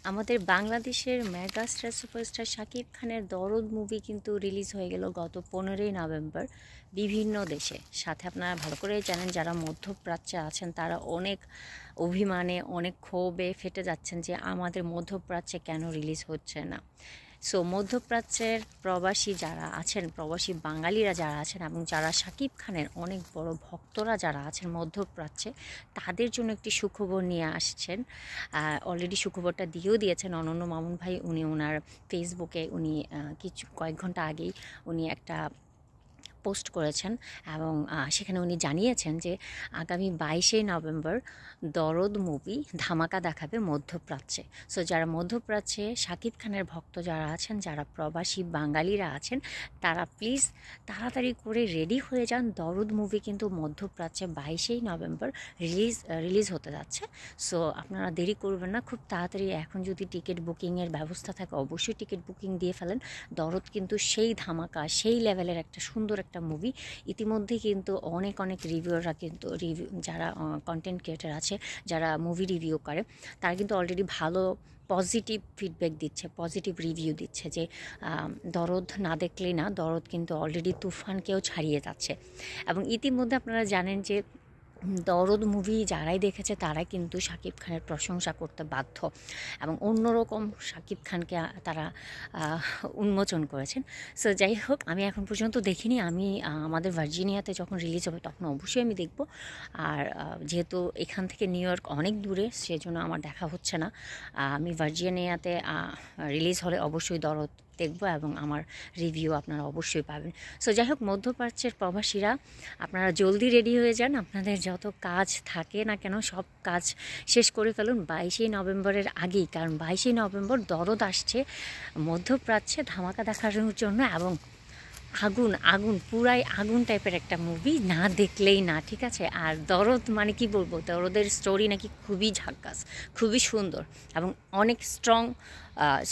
আমাদের বাংলাদেশের megastar superstar Shakib খানের দরদ মুভি কিন্তু রিলিজ হয়ে গেল গত 15ই নভেম্বর বিভিন্ন দেশে। সাথে আপনারা ভালো করেই জানেন, যারা মধ্যপ্রাচ্যে আছেন তারা অনেক অভিমানে, অনেক ক্ষোভে ফেটে যাচ্ছেন যে আমাদের মধ্যপ্রাচ্যে কেন রিলিজ হচ্ছে না। সো মধ্যপ্রাচ্যের প্রবাসী যারা আছেন, প্রবাসী বাঙালিরা যারা আছেন এবং যারা শাকিব খানের অনেক বড় ভক্তরা যারা আছেন মধ্যপ্রাচ্যে, তাদের জন্য একটি সুখবর নিয়ে আসছেন। অলরেডি সুখবরটা দিয়েও দিয়েছেন অনন্য মামুন ভাই। উনি ওনার ফেসবুকে কয়েক ঘন্টা আগেই উনি একটা পোস্ট করেছেন এবং সেখানে উনি জানিয়েছেন যে আগামী 22শে নভেম্বর দরদ মুভি ধামাকা দেখাবে মধ্যপ্রাচ্যে। সো যারা মধ্যপ্রাচ্যে শাকিব খানের ভক্ত যারা আছেন, যারা প্রবাসী বাঙালিরা আছেন, তারা প্লিজ তাড়াতাড়ি করে রেডি হয়ে যান। দরদ মুভি কিন্তু মধ্যপ্রাচ্যে 22শে নভেম্বর রিলিজ হতে যাচ্ছে। সো আপনারা দেরি করবেন না, খুব তাড়াতাড়ি এখন যদি টিকিট বুকিংয়ের ব্যবস্থা থাকে অবশ্যই টিকিট বুকিং দিয়ে ফেলেন। দরদ কিন্তু সেই ধামাকা, সেই লেভেলের একটা সুন্দর একটা মুভি। ইতিমধ্যে কিন্তু অনেক রিভিউয়াররা কিন্তু যারা কন্টেন্ট ক্রিয়েটার আছে, যারা মুভি রিভিউ করে, তারা কিন্তু অলরেডি ভালো পজিটিভ ফিডব্যাক দিচ্ছে, পজিটিভ রিভিউ দিচ্ছে যে দরদ না দেখলেই না, দরদ কিন্তু অলরেডি তুফানকেও ছাড়িয়ে যাচ্ছে। এবং ইতিমধ্যে আপনারা জানেন যে দরদ মুভি যারাই দেখেছে তারাই কিন্তু শাকিব খানের প্রশংসা করতে বাধ্য এবং অন্যরকম শাকিব খানকে তারা উন্মোচন করেছেন। সো যাই হোক, আমি এখন পর্যন্ত দেখিনি। আমি আমাদের ভার্জিনিয়াতে যখন রিলিজ হবে তখন অবশ্যই আমি দেখব। আর যেহেতু এখান থেকে নিউ ইয়র্ক অনেক দূরে, সেজন্য আমার দেখা হচ্ছে না। আমি ভার্জিনিয়াতে রিলিজ হলে অবশ্যই দরদ দেখব এবং আমার রিভিউ আপনারা অবশ্যই পাবেন। সো যাই হোক, মধ্যপ্রাচ্যের প্রবাসীরা আপনারা জলদি রেডি হয়ে যান। আপনাদের যত কাজ থাকে না কেন সব কাজ শেষ করে ফেলুন 22শে নভেম্বরের আগেই, কারণ 22শে নভেম্বর দরদ আসছে মধ্যপ্রাচ্যে ধামাকা দেখানোর জন্য। এবং আগুন আগুন পুরাই আগুন টাইপের একটা মুভি, না দেখলেই না, ঠিক আছে। আর দরদ মানে কি বলবো, দরদের স্টোরি নাকি খুবই ঝাক্কাস, খুবই সুন্দর এবং অনেক স্ট্রং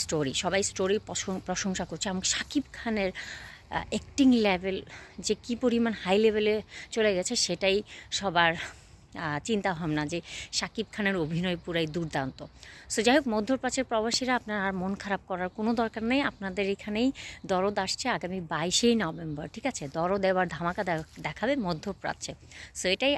স্টোরি। সবাই স্টোরির প্রশংসা করছে এবং শাকিব খানের অ্যাক্টিং লেভেল যে কী পরিমাণ হাই লেভেলে চলে গেছে সেটাই সবার চিন্তা ভাবনা, যে শাকিব খানের অভিনয় পুরাই দুর্দান্ত। সো যাই হোক, মধ্যপ্রাচ্যের প্রবাসীরা আপনার আর মন খারাপ করার কোনো দরকার নেই। আপনাদের এখানেই দরদ আসছে আগামী 22শে নভেম্বর, ঠিক আছে। দরদ এবার ধামাকা দেখাবে মধ্যপ্রাচ্যে। সো এটাই